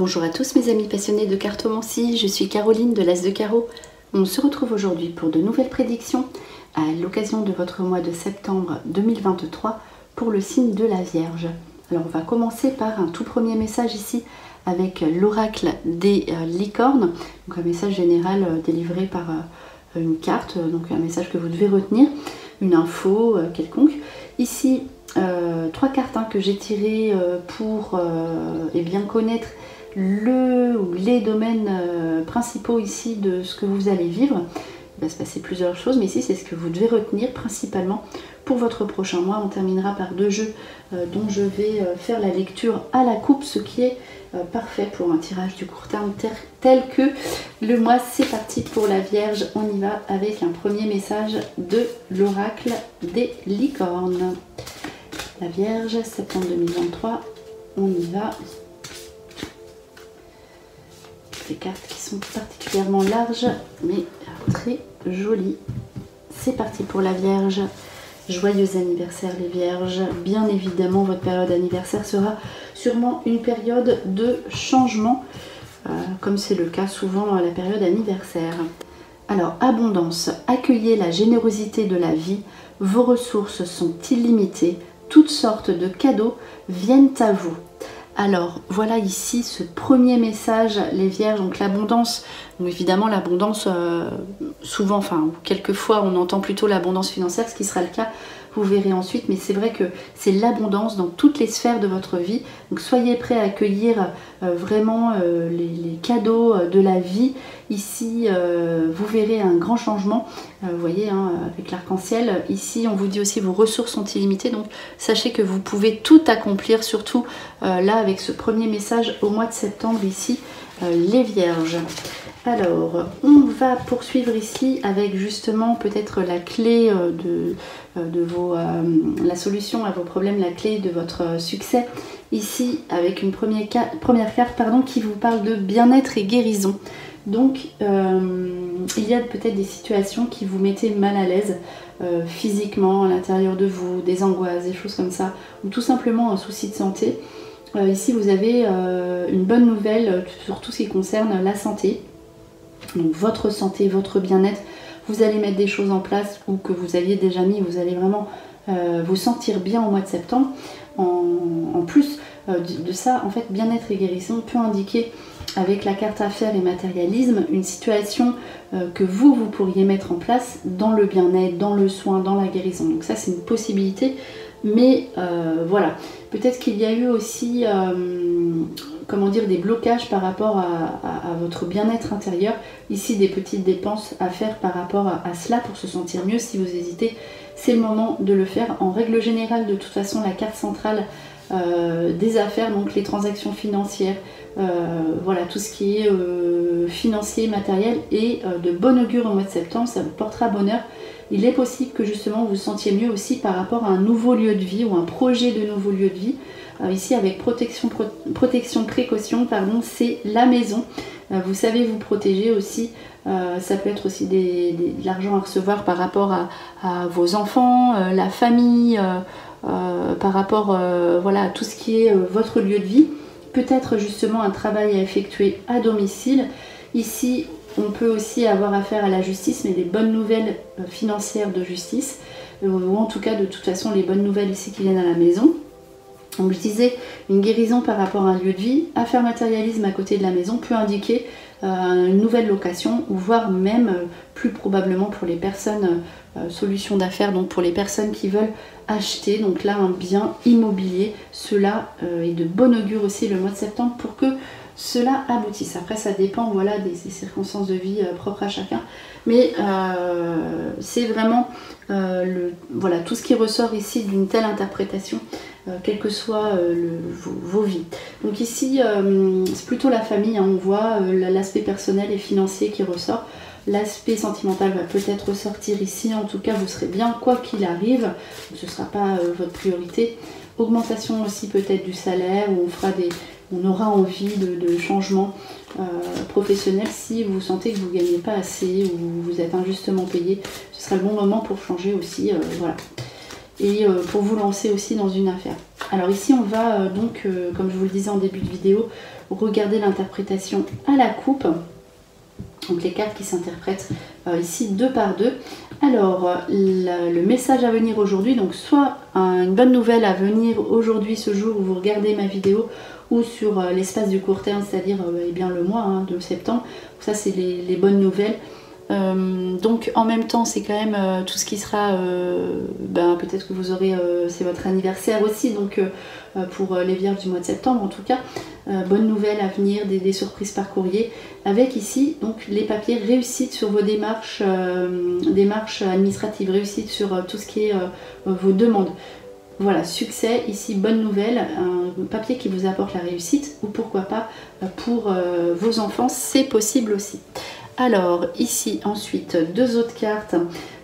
Bonjour à tous mes amis passionnés de cartomancie, je suis Caroline de l'As de Carreau. On se retrouve aujourd'hui pour de nouvelles prédictions à l'occasion de votre mois de septembre 2023 pour le signe de la Vierge. Alors on va commencer par un tout premier message ici avec l'oracle des licornes, donc un message général délivré par une carte, donc un message que vous devez retenir, une info quelconque. Ici, trois cartes que j'ai tirées pour bien connaître le ou les domaines principaux ici de ce que vous allez vivre. Il va se passer plusieurs choses, mais ici c'est ce que vous devez retenir principalement pour votre prochain mois. On terminera par deux jeux dont je vais faire la lecture à la coupe, ce qui est parfait pour un tirage du court terme tel que le mois. C'est parti pour la Vierge, on y va avec un premier message de l'oracle des licornes. La Vierge, septembre 2023, on y va. Des cartes qui sont particulièrement larges mais très jolies. C'est parti pour la Vierge. Joyeux anniversaire les Vierges. Bien évidemment, votre période anniversaire sera sûrement une période de changement, comme c'est le cas souvent à la période anniversaire. Alors, abondance, accueillez la générosité de la vie, vos ressources sont illimitées, toutes sortes de cadeaux viennent à vous. Alors voilà ici ce premier message les Vierges, donc l'abondance. Donc évidemment l'abondance, souvent, enfin quelquefois on entend plutôt l'abondance financière, ce qui sera le cas, vous verrez ensuite, mais c'est vrai que c'est l'abondance dans toutes les sphères de votre vie. Donc soyez prêts à accueillir vraiment les cadeaux de la vie. Ici vous verrez un grand changement, vous voyez avec l'arc-en-ciel. Ici on vous dit aussi vos ressources sont illimitées, donc sachez que vous pouvez tout accomplir, surtout là avec ce premier message au mois de septembre ici les Vierges. Alors, on va poursuivre ici avec justement peut-être la clé la solution à vos problèmes, la clé de votre succès. Ici, avec une première carte qui vous parle de bien-être et guérison. Donc, il y a peut-être des situations qui vous mettaient mal à l'aise physiquement, à l'intérieur de vous, des angoisses, des choses comme ça, ou tout simplement un souci de santé. Ici, vous avez une bonne nouvelle sur tout ce qui concerne la santé. Donc votre santé, votre bien-être, vous allez mettre des choses en place ou que vous aviez déjà mis, vous allez vraiment vous sentir bien au mois de septembre. En plus de ça, en fait, bien-être et guérison peut indiquer avec la carte affaires et matérialisme une situation que vous pourriez mettre en place dans le bien-être, dans le soin, dans la guérison. Donc ça c'est une possibilité, mais voilà, peut-être qu'il y a eu aussi comment dire, des blocages par rapport à votre bien-être intérieur. Ici des petites dépenses à faire par rapport à cela pour se sentir mieux. Si vous hésitez, c'est le moment de le faire. En règle générale, de toute façon, la carte centrale des affaires, donc les transactions financières, voilà, tout ce qui est financier, matériel et de bon augure au mois de septembre, ça vous portera bonheur. Il est possible que justement vous vous sentiez mieux aussi par rapport à un nouveau lieu de vie ou un projet de nouveau lieu de vie. Ici avec protection, précaution, pardon, c'est la maison. Vous savez vous protéger aussi. Ça peut être aussi de l'argent à recevoir par rapport à vos enfants, la famille, par rapport voilà, à tout ce qui est votre lieu de vie. Peut-être justement un travail à effectuer à domicile. Ici, on peut aussi avoir affaire à la justice, mais des bonnes nouvelles financières de justice, ou en tout cas de toute façon les bonnes nouvelles ici qui viennent à la maison. Donc je disais, une guérison par rapport à un lieu de vie, affaire matérialisme à côté de la maison peut indiquer une nouvelle location, ou voire même plus probablement pour les personnes, solution d'affaires, donc pour les personnes qui veulent acheter, donc là un bien immobilier. Cela est de bon augure aussi le mois de septembre pour que cela aboutisse. Après ça dépend voilà, des circonstances de vie propres à chacun, mais c'est vraiment voilà, tout ce qui ressort ici d'une telle interprétation, quelles que soient vos vies. Donc ici c'est plutôt la famille, on voit l'aspect personnel et financier qui ressort. L'aspect sentimental va peut-être ressortir ici, en tout cas vous serez bien quoi qu'il arrive, ce ne sera pas votre priorité. Augmentation aussi peut-être du salaire, où on aura envie de changement professionnel. Si vous sentez que vous ne gagnez pas assez ou vous êtes injustement payé, ce sera le bon moment pour changer aussi. Voilà. et pour vous lancer aussi dans une affaire. Alors ici on va donc, comme je vous le disais en début de vidéo, regarder l'interprétation à la coupe. Donc les cartes qui s'interprètent ici 2 par 2. Alors le message à venir aujourd'hui, donc soit une bonne nouvelle à venir aujourd'hui, ce jour où vous regardez ma vidéo, ou sur l'espace du court terme, c'est-à-dire eh bien le mois de septembre. Ça c'est les bonnes nouvelles. Donc en même temps c'est quand même tout ce qui sera peut-être que vous aurez c'est votre anniversaire aussi, donc pour les vierges du mois de septembre en tout cas, bonnes nouvelles à venir, des surprises par courrier, avec ici donc les papiers, réussite sur vos démarches administratives, réussite sur tout ce qui est vos demandes. Voilà, succès, ici bonne nouvelle, un papier qui vous apporte la réussite, ou pourquoi pas pour vos enfants, c'est possible aussi. Alors ici ensuite 2 autres cartes,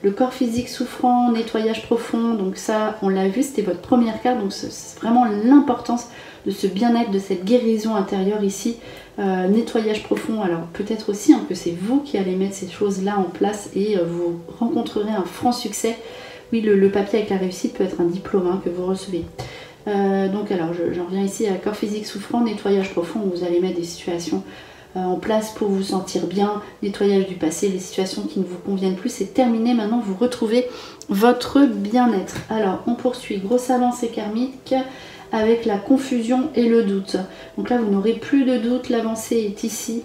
le corps physique souffrant, nettoyage profond, donc ça on l'a vu, c'était votre première carte, donc c'est vraiment l'importance de ce bien-être, de cette guérison intérieure ici, nettoyage profond. Alors peut-être aussi que c'est vous qui allez mettre ces choses là en place et vous rencontrerez un franc succès. Oui, le papier avec la réussite peut être un diplôme que vous recevez. Donc alors j'en reviens ici à corps physique souffrant, nettoyage profond, où vous allez mettre des situations en place pour vous sentir bien, nettoyage du passé, les situations qui ne vous conviennent plus, c'est terminé, maintenant vous retrouvez votre bien-être. Alors on poursuit, grosse avancée karmique avec la confusion et le doute. Donc là vous n'aurez plus de doute, l'avancée est ici.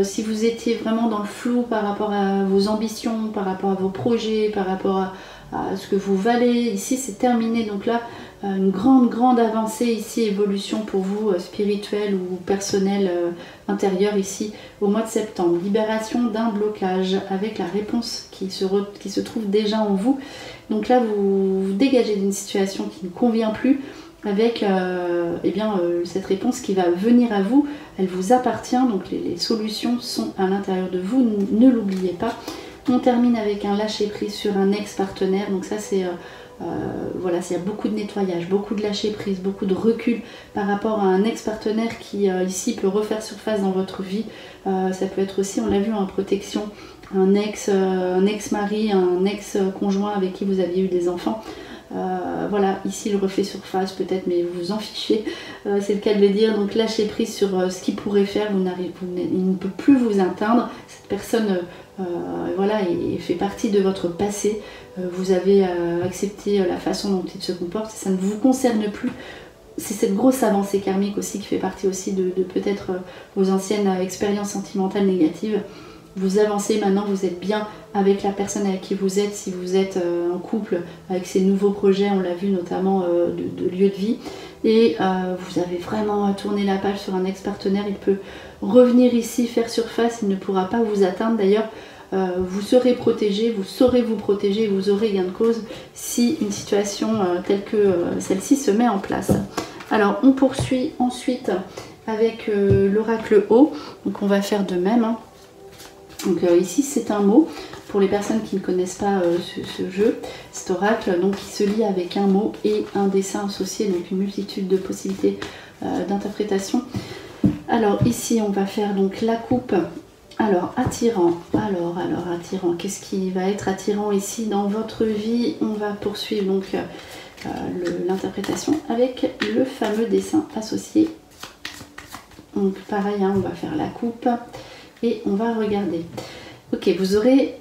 Si vous étiez vraiment dans le flou par rapport à vos ambitions, par rapport à vos projets, par rapport à ce que vous valez, ici c'est terminé. Donc là une grande avancée ici, évolution pour vous spirituelle ou personnelle intérieure ici au mois de septembre. Libération d'un blocage avec la réponse qui se trouve déjà en vous. Donc là vous dégagez d'une situation qui ne convient plus avec cette réponse qui va venir à vous. Elle vous appartient, donc les solutions sont à l'intérieur de vous, ne l'oubliez pas. On termine avec un lâcher prise sur un ex-partenaire, donc ça c'est voilà, il y a beaucoup de nettoyage, beaucoup de lâcher prise, beaucoup de recul par rapport à un ex-partenaire qui ici peut refaire surface dans votre vie. Ça peut être aussi, on l'a vu, en protection, un ex-mari, un ex-conjoint avec qui vous aviez eu des enfants. Voilà, ici il refait surface peut-être, mais vous vous en fichez, c'est le cas de le dire. Donc lâchez prise sur ce qu'il pourrait faire, il ne peut plus vous atteindre. Cette personne voilà, et fait partie de votre passé. Vous avez accepté la façon dont il se comporte, ça ne vous concerne plus. C'est cette grosse avancée karmique aussi qui fait partie aussi de peut-être vos anciennes expériences sentimentales négatives. Vous avancez maintenant, vous êtes bien avec la personne avec qui vous êtes, si vous êtes en couple, avec ces nouveaux projets, on l'a vu notamment de lieu de vie. Et vous avez vraiment tourné la page sur un ex-partenaire, il peut revenir ici, faire surface, il ne pourra pas vous atteindre. D'ailleurs, vous serez protégé, vous saurez vous protéger, vous aurez gain de cause si une situation telle que celle-ci se met en place. Alors on poursuit ensuite avec l'oracle haut, donc on va faire de même. Donc ici c'est un mot, pour les personnes qui ne connaissent pas ce jeu, cet oracle, donc qui se lie avec un mot et un dessin associé, donc une multitude de possibilités d'interprétation. Alors ici on va faire donc la coupe. Alors attirant, attirant, qu'est-ce qui va être attirant ici dans votre vie? On va poursuivre donc l'interprétation avec le fameux dessin associé. Donc pareil, on va faire la coupe et on va regarder. Ok, vous serez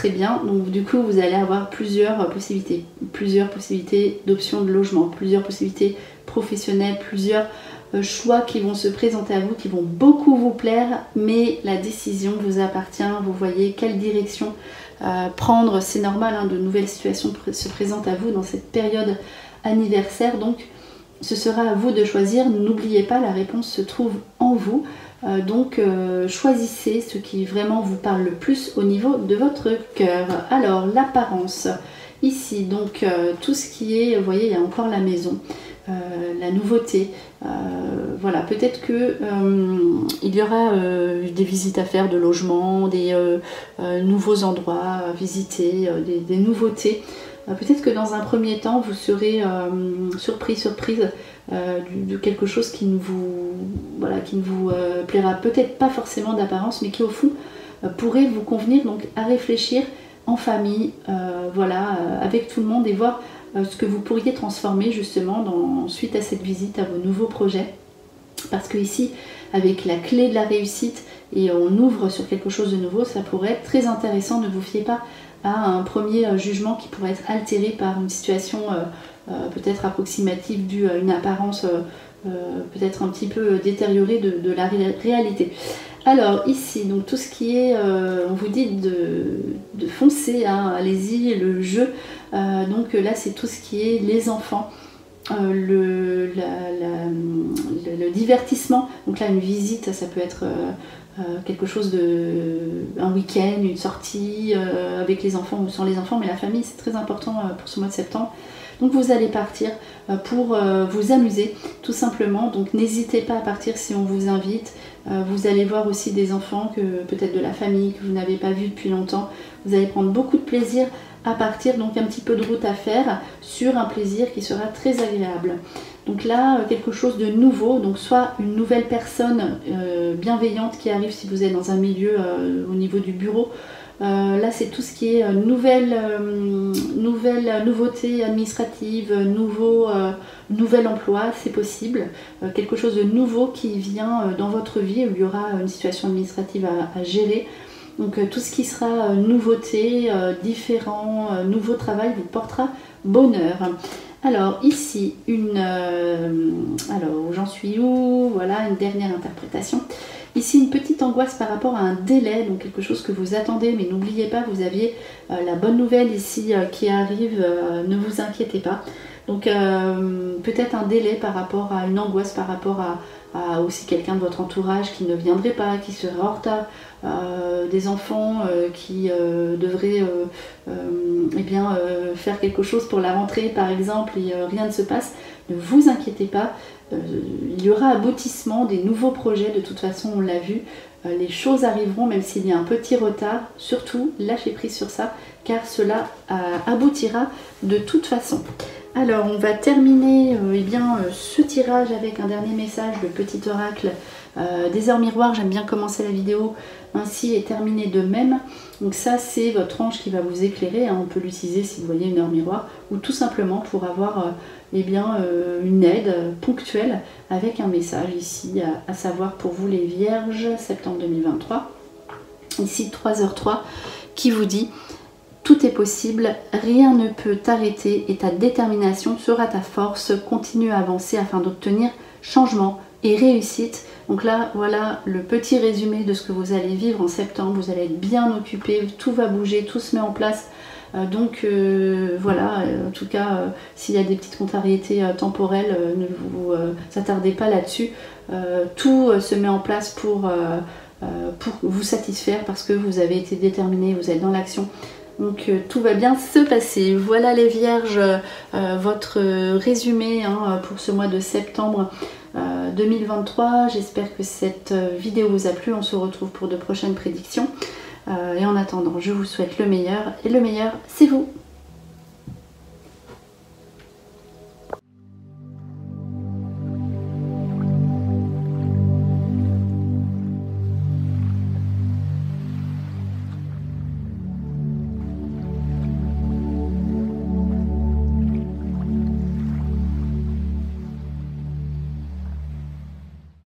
bien, donc du coup vous allez avoir plusieurs possibilités d'options de logement, plusieurs possibilités professionnelles, plusieurs choix qui vont se présenter à vous, qui vont beaucoup vous plaire, mais la décision vous appartient. Vous voyez quelle direction prendre, c'est normal, de nouvelles situations se présentent à vous dans cette période anniversaire, donc ce sera à vous de choisir. N'oubliez pas, la réponse se trouve en vous, donc choisissez ce qui vraiment vous parle le plus au niveau de votre cœur. Alors l'apparence, ici donc tout ce qui est, vous voyez, il y a encore la maison, la nouveauté, voilà, peut-être que il y aura des visites à faire de logement, des nouveaux endroits à visiter, des nouveautés. Peut-être que dans un premier temps vous serez surprise de quelque chose qui ne vous plaira peut-être pas forcément d'apparence, mais qui au fond pourrait vous convenir. Donc à réfléchir en famille, voilà, avec tout le monde, et voir ce que vous pourriez transformer justement suite à cette visite à vos nouveaux projets. Parce que ici, avec la clé de la réussite et on ouvre sur quelque chose de nouveau, ça pourrait être très intéressant. Ne vous fiez pas à un premier jugement qui pourrait être altéré par une situation peut-être approximative due à une apparence peut-être un petit peu détériorée de la réalité. Alors ici, donc tout ce qui est, on vous dit de foncer, hein, allez-y, le jeu. Donc là, c'est tout ce qui est les enfants. Le divertissement, donc là une visite, ça peut être quelque chose un week-end, une sortie avec les enfants ou sans les enfants, mais la famille c'est très important pour ce mois de septembre. Donc vous allez partir pour vous amuser tout simplement, donc n'hésitez pas à partir si on vous invite. Vous allez voir aussi des enfants, peut-être de la famille que vous n'avez pas vu depuis longtemps. Vous allez prendre beaucoup de plaisir à partir, donc un petit peu de route à faire sur un plaisir qui sera très agréable. Donc là, quelque chose de nouveau, donc soit une nouvelle personne bienveillante qui arrive si vous êtes dans un milieu au niveau du bureau. Là, c'est tout ce qui est nouveauté administrative, nouvel emploi, c'est possible. Quelque chose de nouveau qui vient dans votre vie où il y aura une situation administrative à gérer. Donc tout ce qui sera nouveauté, différent, nouveau travail vous portera bonheur. Alors ici, alors j'en suis où? Voilà, une dernière interprétation. Ici, une petite angoisse par rapport à un délai, donc quelque chose que vous attendez, mais n'oubliez pas, vous aviez la bonne nouvelle ici qui arrive, ne vous inquiétez pas. Donc peut-être un délai par rapport à une angoisse, par rapport à aussi quelqu'un de votre entourage qui ne viendrait pas, qui serait en retard, des enfants qui devraient faire quelque chose pour la rentrée par exemple et rien ne se passe. Ne vous inquiétez pas, il y aura aboutissement des nouveaux projets, de toute façon on l'a vu, les choses arriveront même s'il y a un petit retard. Surtout lâchez prise sur ça car cela aboutira de toute façon. Alors on va terminer ce tirage avec un dernier message, le petit oracle des heures miroirs. J'aime bien commencer la vidéo ainsi et terminer de même. Donc ça c'est votre ange qui va vous éclairer, hein. On peut l'utiliser si vous voyez une heure miroir ou tout simplement pour avoir une aide ponctuelle avec un message ici, à savoir pour vous les vierges, septembre 2023. Ici 3h03 qui vous dit: tout est possible, rien ne peut t'arrêter et ta détermination sera ta force. Continue à avancer afin d'obtenir changement et réussite. Donc là, voilà le petit résumé de ce que vous allez vivre en septembre. Vous allez être bien occupé, tout va bouger, tout se met en place. Voilà, en tout cas, s'il y a des petites contrariétés temporelles, ne vous attardez pas là-dessus. Tout se met en place pour vous satisfaire parce que vous avez été déterminé, vous êtes dans l'action. Donc tout va bien se passer. Voilà les vierges, votre résumé pour ce mois de septembre 2023. J'espère que cette vidéo vous a plu. On se retrouve pour de prochaines prédictions. Et en attendant, je vous souhaite le meilleur. Et le meilleur, c'est vous.